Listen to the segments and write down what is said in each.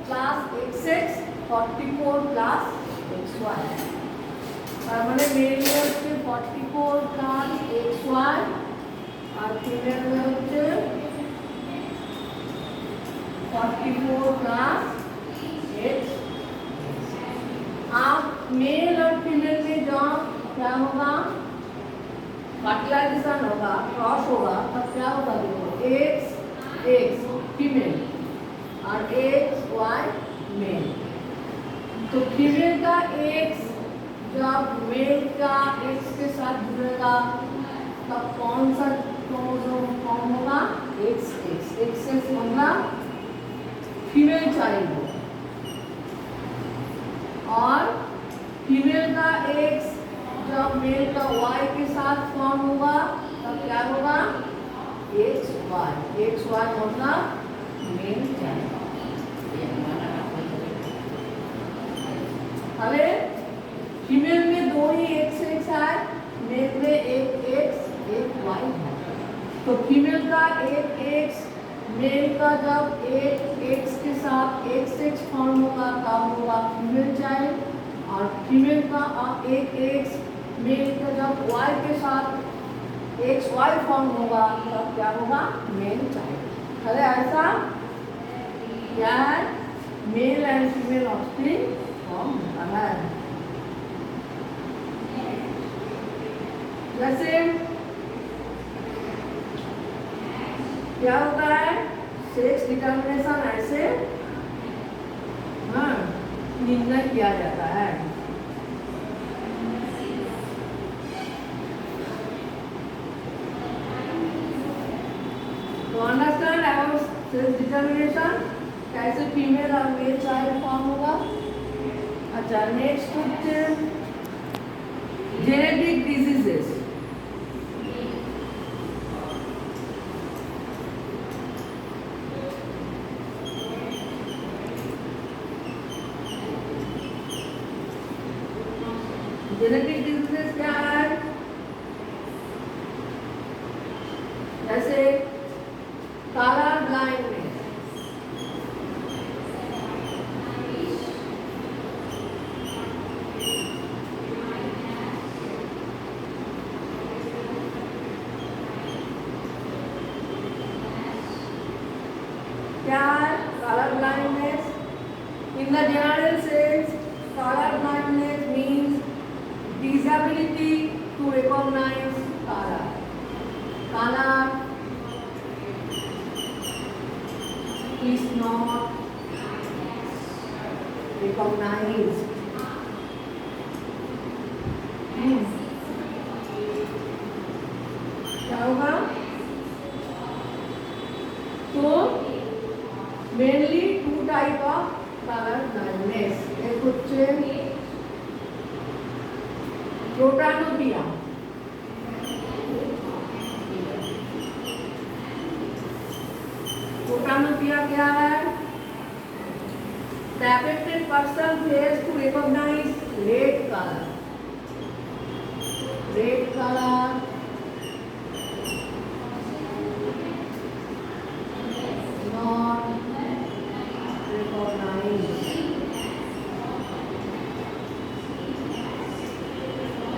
Plus x x 44 plus x y তার মানে male হচ্ছে 44 প্লাস एक्स वाई আর ফিমেল হচ্ছে 44 प्लस एक्स। अब मेल और फीमेल में जब क्या होगा फर्टिलाइजेशन होगा क्रॉस होगा तब क्या होगा देखो एक्स एक्स फीमेल और एक्स वाई मेल। तो फीमेल का एक्स जब मेल का एक्स के साथ जुड़ेगा तब कौन सा क्रोमोसोम फॉर्म होगा एक्स एक्स एक्स एक्स मतलब फीमेल चाइल्ड होगा और फीमेल का एक्स जब मेल का वाई के साथ फॉर्म होगा तब क्या होगा एक्स वाई मतलब मेल चाइल्ड। अरे फीमेल में दो ही एक्स एक्स है मेल में एक एक्स एक वाई है। तो फीमेल का एक एक्स मेल का जब एक एक्स के साथ एक्स एक्स फॉर्म होगा तब होगा फीमेल चाइल्ड और फीमेल का एक एक्स मेल का जब वाई के साथ एक्स वाई फॉर्म होगा तब क्या होगा मेल चाइल्ड। अरे ऐसा क्या है male and female offspring form होता है। जैसे क्या होता है सेक्स डिटर्मिनेशन ऐसे निर्णय किया जाता है। तो अंडरस्टैंड अबाउट सेक्स डिटर्मिनेशन कैसे फीमेल और मेल चाइल्ड फॉर्म होगा। अच्छा next question genetic diseases. Genetic diseases क्या है जैसे कलर ब्लाइंडनेस क्या है colour blindness in the general sense colour blindness means disability to recognize color is not recognized क्या होगा तो mainly two type of colour blindness एक হচ্ছে प्रोटानोपिया प्रोटानोपिया क्या है The affected person fails to recognize red color not recognized।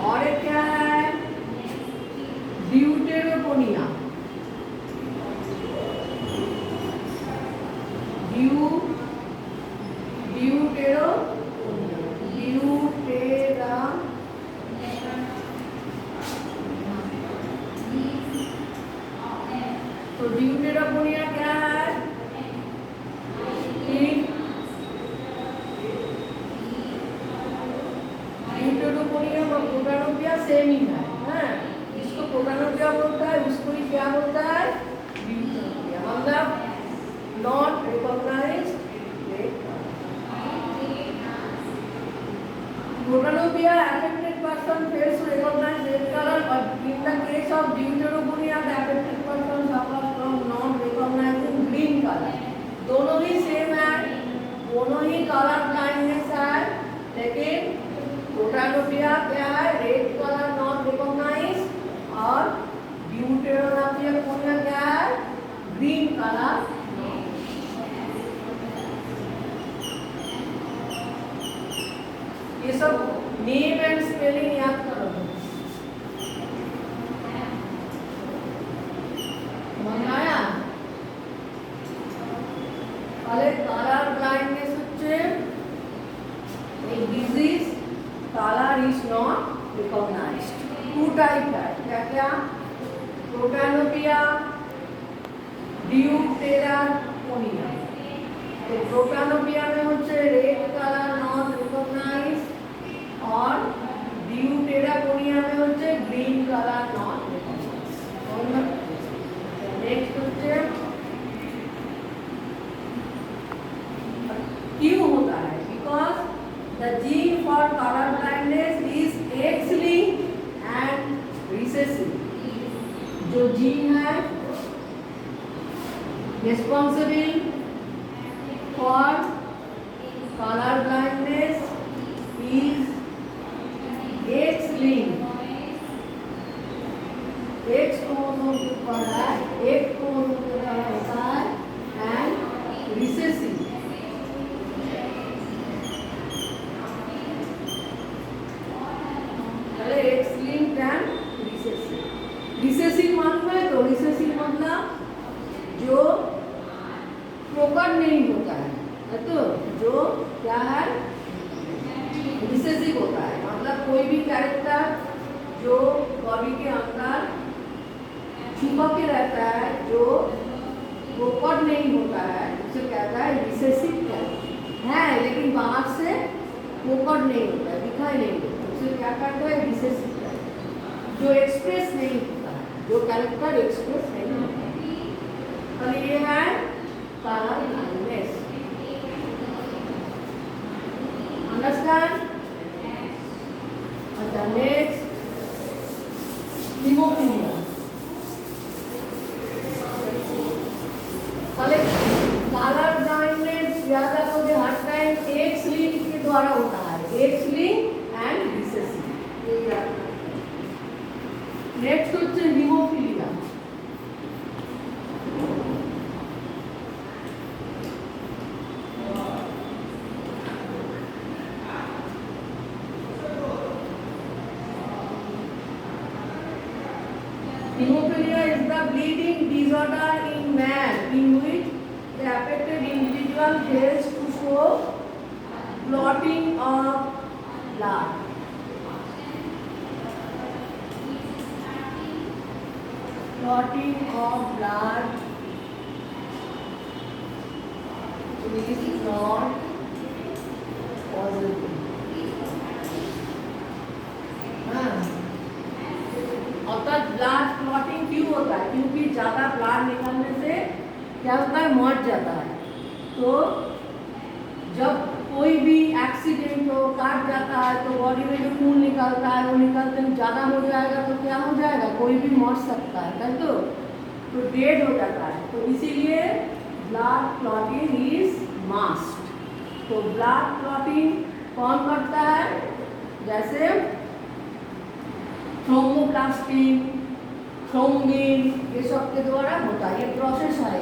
और एक क्या है ड्यूटेरोपोनिया तो ड्यूटेरोपोनिया क्या है ड्यूटेरोपोनिया और प्रोटानोपिया सेम ही है इसको प्रोटानोपिया बोलता है उसको ही क्या बोलता है ड्यूटेरोपोनिया मतलब not recognized protanopia affected person fails to recognize red color but in the case of deuteroponia the affected person suffers from not recognizing green color। दोनों ही सेम है दोनों ही कलर ब्लाइंडनेस है लेकिन प्रोटानोपिया क्या है रेड कलर नॉट रिकॉग्नाइज और ड्यूटेरोपोनिया क्या है ग्रीन कलर। ये सब नेम एंड स्पेलिंग याद करो। समझ आया? তাহলে কালার ব্লাইন্ডনেস হচ্ছে a disease color is not recognized। Two type है, क्या क्या? Protanopia, deuteranopia. तो प्रोटैनोपिया में होচ্ছে रेड कलर नॉट रिकॉग्नाइज और डियूटेराकोनिया में होচ্ছে green colour not recognize. Next होচ্ছে क्यों होता है? Because the gene for colour blindness is X linked and recessive. जो जीन है responsible for colour blindness is X linked. X chromosome के ऊपर है, एक क्रोमोसोम के ऊपर होता है एंड रिसेसिव। रिसेसिव मालूम है? तो रिसेसिव मतलब जो प्रोकर नहीं होता है, तो जो क्या है रिसेसिव होता है। मतलब कोई भी कैरेक्टर जो बॉडी के अंदर छुपा के रहता है, जो प्रोकर नहीं होता है, उसे कहता है रिसेसिव कैरेक्टर है, लेकिन बाहर से प्रोकर नहीं होता है, दिखाई नहीं देता, उसे क्या कहता है रिसेसिव कैरेक्टर। जो एक्सप्रेस नहीं होता है, जो कैरेक्टर एक्सप्रेस नहीं होता है। तो ये है कलर ब्लाइंडनेस। अंडरस्टैंड? अच्छा, नेक्स्ट हीमोफीलिया। कलर ब्लाइंडनेस याद रखो जो हर टाइम एक्स लिंक के द्वारा होता है, x link and recessive. Next হচ্ছে haemophilia. Hemophilia is the bleeding disorder in man in which the affected individual fails to show clotting of blood। Clotting of blood is not possible। अर्थात blood clotting क्यों होता है? क्योंकि ज़्यादा blood निकलने से क्या होता है? मर जाता है। तो जब कोई भी एक्सीडेंट हो, काट जाता है, तो बॉडी में जो खून निकलता है वो निकलते में ज़्यादा हो जाएगा, तो क्या हो जाएगा? कोई भी मर सकता है, तो डेड हो जाता है। तो इसीलिए ब्लड क्लॉटिंग इज मस्ट। तो ब्लड क्लॉटिंग कौन करता है? जैसे थ्रोम्बोप्लास्टी, थ्रोम्बिन, ये सब के द्वारा होता है, ये प्रोसेस है।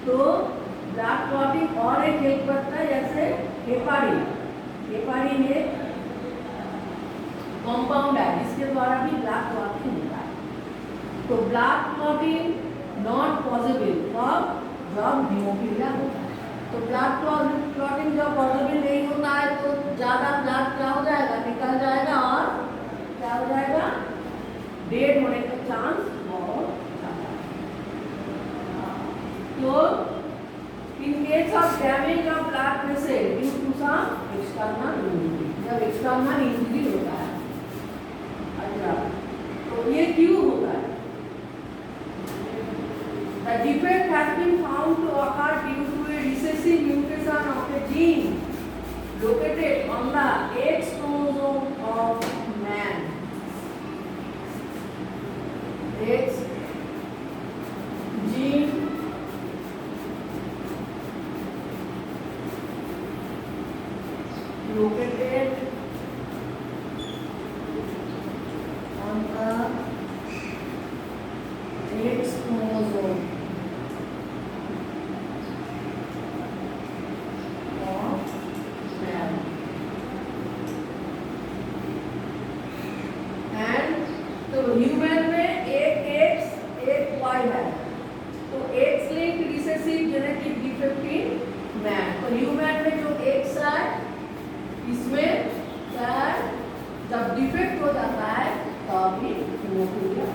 तो ब्लड क्लॉटिंग और एक हेल्प करता है, जैसे हेपारिन। हेपारिन एक कंपाउंड है जिसके द्वारा भी ब्लड क्लॉटिंग होता है। तो ब्लड क्लॉटिंग नॉट पॉसिबल जब हीमोफीलिया होता है। तो ब्लड क्लॉटिंग जब पॉसिबल नहीं होता है, तो ज़्यादा ब्लड क्या हो जाएगा? निकल जाएगा और क्या हो जाएगा? डेड होने का चांस बहुत ज़्यादा है। तो in case of damage of blood vessel due to some external injury, जब external injury होता है, अच्छा, तो ये क्यों होता है? The defect has been found to occur due to a recessive mutation of a gene located on the X chromosome of man। X gene located on the X chromosome of man। Human में जो x है इसमें क्या है, जब defect हो जाता है तभी हीमोफीलिया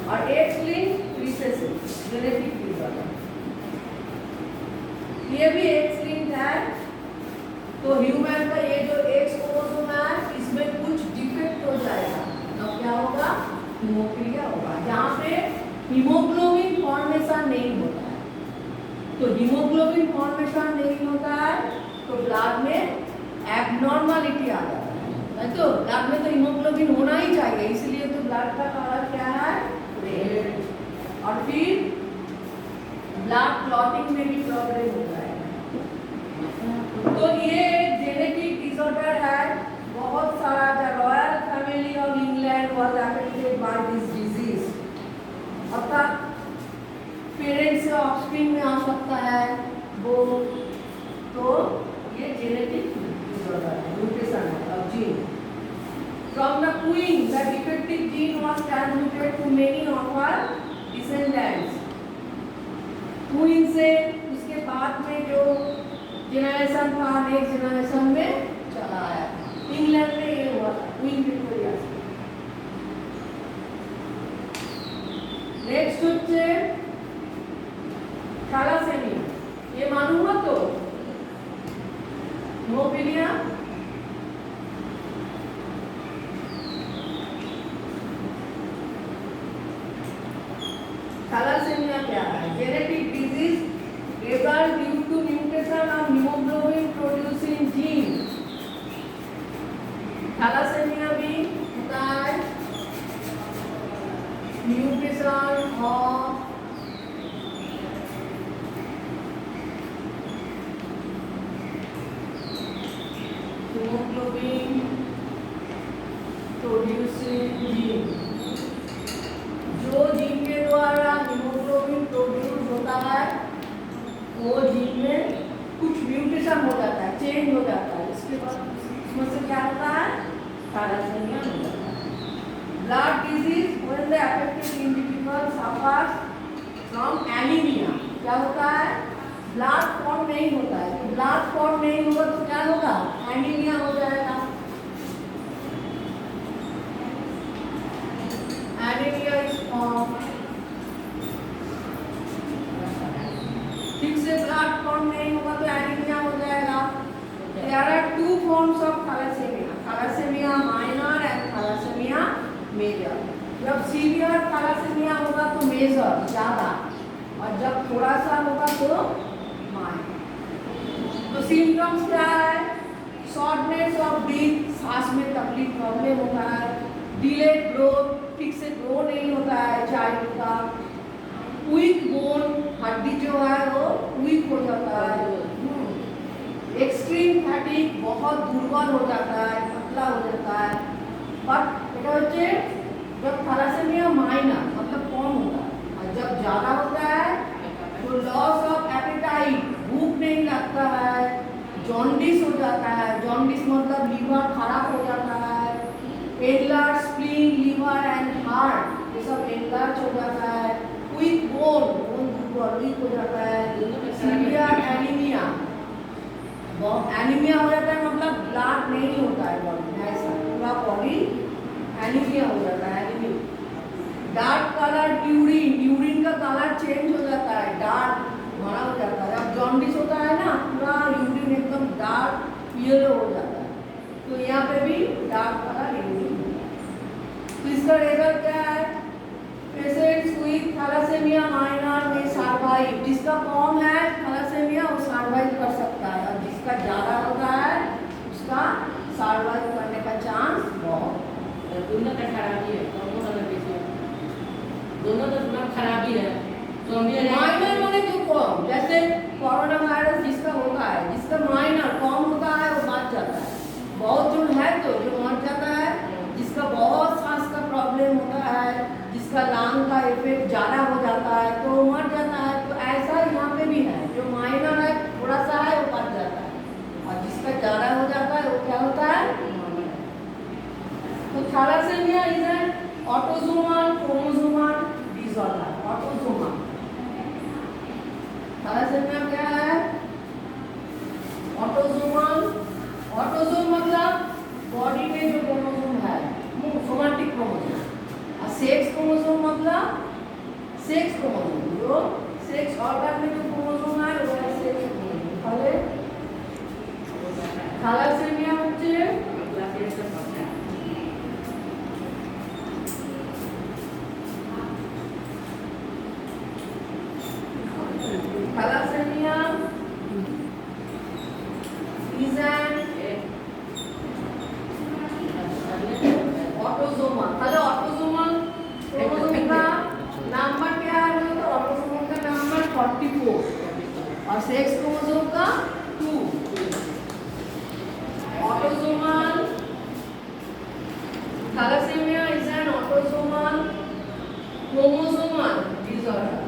और x link recessive genetic disorder, ये भी एक्स लिंक है। तो ह्यूमन का ये जो एक्स क्रोमोसोम है इसमें कुछ डिफेक्ट हो जाएगा तो क्या होगा, हीमोफीलिया होगा, जहाँ पे हीमोग्लोबिन फॉर्मेशन नहीं होता है। तो हीमोग्लोबिन फॉर्मेशन नहीं होता है तो ब्लड में एबनॉर्मलिटी आ जाता है। तो ब्लड में तो हीमोग्लोबिन होना ही चाहिए, इसलिए तो ब्लड का कलर क्या है, रेड। और फिर ब्लड क्लॉटिंग में भी प्रॉब्लम होता है। तो ये जेनेटिक डिसऑर्डर है, बहुत सारा। The royal family of England was affected by this disease, अर्थात पेरेंट्स से ऑफस्प्रिंग में आ सकता है वो। तो ये जेनेटिक डिसऑर्डर है, mutation of gene. From the queen, the defective gene was transmitted to many of her descendants. Queen से उसके बाद में जो जनरेशन था नेक्स्ट जनरेशन में चला आया। इंग्लैंड में ये हुआ था क्वीन विक्टोरिया से। नेक्स्ट হচ্ছে थैलासेमिया, ये मालूम हो तो हीमोफीलिया। थैलासेमिया क्या है, genetic disease result due to mutation of haemoglobin producing gene. Thalassaemia भी होता है mutation of haemoglobin producing gene. जो जीन के द्वारा हीमोग्लोबिन प्रोड्यूस होता है वो जीन में कुछ म्यूटेशन हो जाता है, चेंज हो जाता है, इसके बाद उसमें से क्या होता है, थैलासेमिया हो जाता है। Blood disease when the affected individual suffers from anaemia, क्या होता है, ब्लड फॉर्म नहीं होता है। तो ब्लड फॉर्म नहीं होगा तो क्या होगा, एनीमिया हो जाएगा। एनीमिया इज फॉर्म, ठीक से ब्लड फॉर्म नहीं होगा तो एनीमिया हो जाएगा। There are two forms of thalassemia, thalassemia minor and thalassemia major। जब सीवियर thalassemia होगा तो मेजर ज्यादा, और जब थोड़ा सा होगा तो माइनर। तो सिम्टम्स क्या है, शॉर्टनेस ऑफ ब्रीथ, सांस में तकलीफ प्रॉब्लम होता है, डिलेड ग्रोथ, ठीक से ग्रो नहीं होता है चाइल्ड का, वीक बोन, हड्डी जो है वो वीक हो जाता है, एक्सट्रीम फैटिग, बहुत दुर्बल हो जाता है, पतला हो जाता है। बट এটা হচ্ছে जब थैलासेमिया माइनर मतलब कम होता है, और जब ज़्यादा होता है तो लॉस ऑफ एपेटाइट, भूख नहीं लगता है, जॉन्डिस हो जाता है, जॉन्डिस मतलब लीवर खराब हो जाता है, enlarge spleen, liver and heart ये सब एनलार्ज हो जाता है, वीक बोन, बोन दुर्बल वीक हो जाता है, सीवियर एनीमिया, एनीमिया हो जाता है मतलब ब्लड नहीं होता है बॉडी में, ऐसा पूरा बॉडी एनीमिया हो जाता है। Anaemia, dark colour urine, urine का कलर चेंज हो जाता है, डार्क भरा हो जाता है। जब जॉन्डिस होता है ना पूरा यूरिन एकदम डार्क येलो हो जाता है, तो यहाँ पे भी डार्क कलर यूरिन। तो इसका रिजल्ट क्या है, पेशेंट्स विथ थैलासेमिया माइनर में सर्वाइव, जिसका कम है थैलासेमिया वो सर्वाइव कर सकता है, और जिसका ज़्यादा होता है उसका सर्वाइव करने का चांस बहुत। दोनों का खराबी है, दोनों का बेसिक, दोनों का थोड़ा खराबी है। तो माइनर माने जो कम, जैसे कोरोना वायरस जिसका होता है, जिसका माइनर कम होता है वो बच जाता है, बहुत जो है तो जो मर जाता है, जिसका बहुत सांस का प्रॉब्लम होता है, जिसका लंग का इफेक्ट ज़्यादा हो जाता है तो मर जाता है। तो ऐसा यहाँ पे भी है, जो माइनर है थोड़ा सा है वो बच जाता है, और जिसका ज़्यादा हो जाता है वो क्या होता है। तो thalassaemia is an autosomal chromosomal disorder. Autosomal thalassaemia क्या है, ऑटोसोमल, ऑटोसोम मतलब बॉडी में जो क्रोमोसोम है सोमैटिक क्रोमोसोम, और सेक्स क्रोमोसोम मतलब सेक्स क्रोमोसोम जो सेक्स ऑर्गन में जो क्रोमोसोम है वो है सेक्स क्रोमोसोम। তাহলে থ্যালাসেমিয়া হচ্ছে থ্যালাসেমিয়া is an ऑटोसोमल। তাহলে ऑटोसोमल क्रोमोसोम का नंबर क्या है? तो ऑटोसोमल का नंबर 44 और सेक्स क्रोमोसोम का 2। Autosomal thalassaemia is an autosomal chromosomal disorder।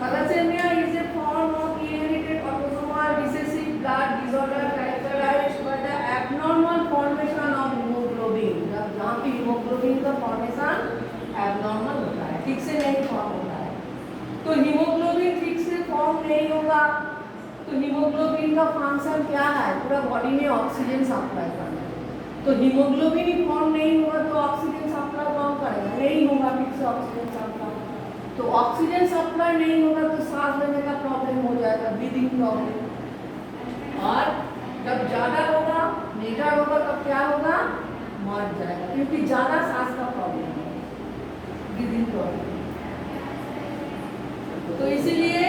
Thalassemia is a form of inherited autosomal recessive blood disorder characterized by the abnormal formation of hemoglobin। जहाँ पे hemoglobin का formation abnormal होता है, ठीक से नहीं फॉर्म होता है। तो hemoglobin ठीक से फॉर्म नहीं होगा तो hemoglobin का फंक्शन क्या है? पूरा बॉडी में ऑक्सीजन सप्लाई करना है। तो hemoglobin ही फॉर्म नहीं होगा तो ऑक्सीजन सप्लाई कौन करेगा? नहीं होगा ठीक से ऑक्सीजन सप्लाई। तो ऑक्सीजन सप्लाई नहीं होगा तो सांस लेने का प्रॉब्लम हो जाएगा, ब्रीदिंग प्रॉब्लम। और जब ज्यादा होगा मीटर होगा तब क्या होगा? मर जाएगा, क्योंकि ज्यादा सांस का प्रॉब्लम है, ब्रीदिंग प्रॉब्लम। तो इसीलिए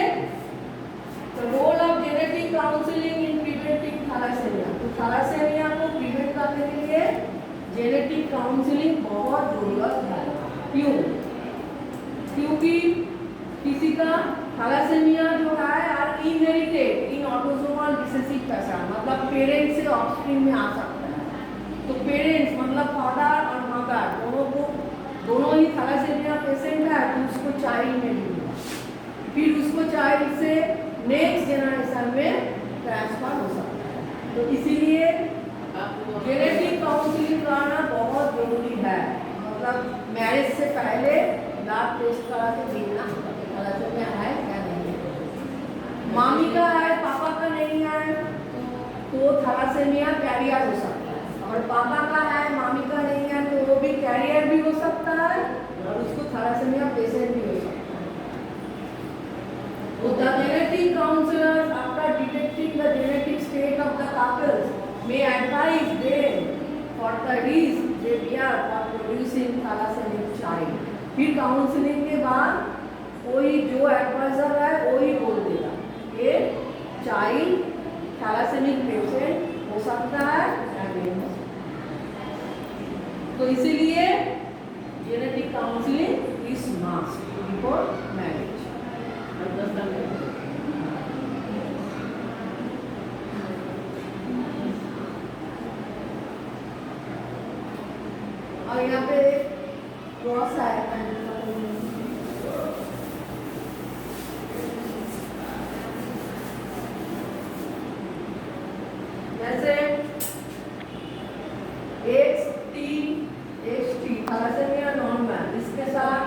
role of genetic counselling in preventing thalassaemia. तो थैलासेमिया को प्रिवेंट करने के लिए जेनेटिक काउंसलिंग बहुत जरूरत है। क्यों? क्योंकि किसी का थैलासेमिया जो है are inherited in autosomal recessive fashion, मतलब पेरेंट्स से ऑफस्प्रिंग में आ सकता है। तो पेरेंट्स मतलब फादर और मदर दोनों ही थैलासेमिया पेशेंट है तो उसको चाइल्ड में भी होगा, फिर उसको चाइल्ड से नेक्स्ट जनरेशन में ट्रांसफर हो सकता है। तो इसीलिए जेनेटिक काउंसलिंग कराना बहुत जरूरी है। मतलब मैरिज से पहले ब्लड टेस्ट करा के देखना थैलासेमिया है क्या नहीं है। मामी का है पापा का नहीं है तो थैलासेमिया कैरियर हो सकता है, और पापा का है मामी का नहीं है तो वो भी कैरियर भी हो सकता है और उसको थैलासेमिया पेशेंट भी हो सकता है। तो the genetic counsellor after detecting the genetic state of the couples may advise them for the risk they bear for producing thalassaemic child. फिर काउंसलिंग के बाद कोई जो एडवाइजर है वो ही बोल देगा ये चाइल्ड थैलासेमिक पेशेंट हो सकता है या नहीं हो सकता। तो इसीलिए genetic counselling is must before marriage. और यहाँ पे क्रॉस है जैसे XT थैलासेमिया नॉर्मल, इसके साथ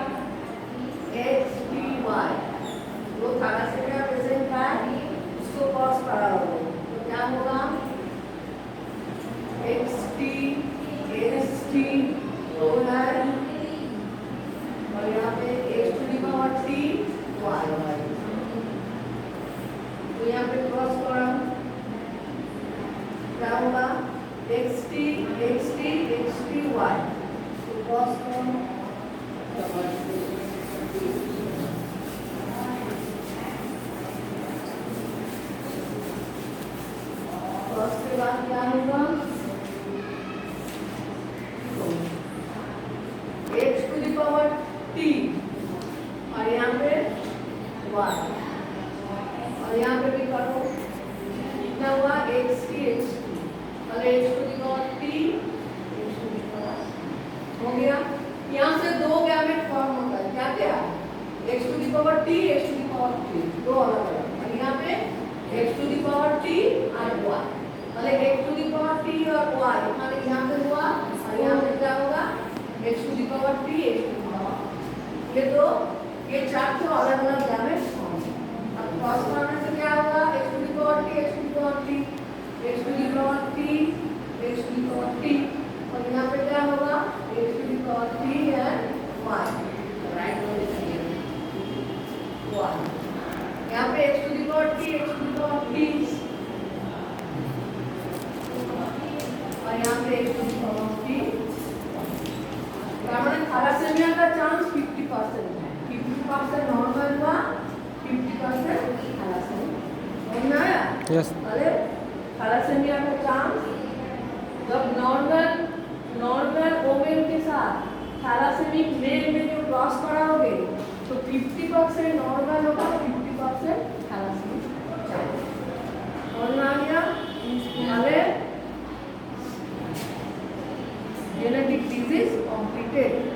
XTY जो थैलासेमिया पेशेंट है उसको क्रॉस करा होगा तो क्या होगा? XT ST तो है और यहाँ पे XTY तो यहाँ पे क्रॉस करा क्या होगा? XTY तो क्रॉस करो क्रॉस के बाद क्या होगा? XT और यहाँ पे Y और यहाँ पे भी करो कितना हुआ? XT और X to the power T हो गया। यहाँ से दो गैमेट फॉर्म होता है, क्या क्या, x to the power t, x to the power t, दो अलग अलग। और यहाँ पे x to the power t और y, मतलब x to the power t और y, मतलब यहाँ पे हुआ और यहाँ पे क्या होगा, x to the power t, x to the power, ये दो, ये चार तो अलग अलग गैमेट फॉर्म। अब क्रॉस बनाने से क्या होगा, x to the power t, x to the power t, x to the power t, x to the power t, और यहाँ पे क्या होगा, x to the power t and y, right में लिखिए y, यहाँ पे x to the power t, x to the power t, और यहाँ पे x to the power t। हमारे थैलासेमिया का चांस 50% है, 50% नॉर्मल हुआ, 50% थैलासेमिया। समझ में आया? यस अरे थैलासेमिया का चांस जब नॉर्मल वोमेन के साथ थैलासेमिक मेल में जो क्रॉस कराओगे तो 50% नॉर्मल होगा, 50% थैलासेमिक चांस। और ना गया अरे जेनेटिक डिजीज कॉम्प्लीटेड।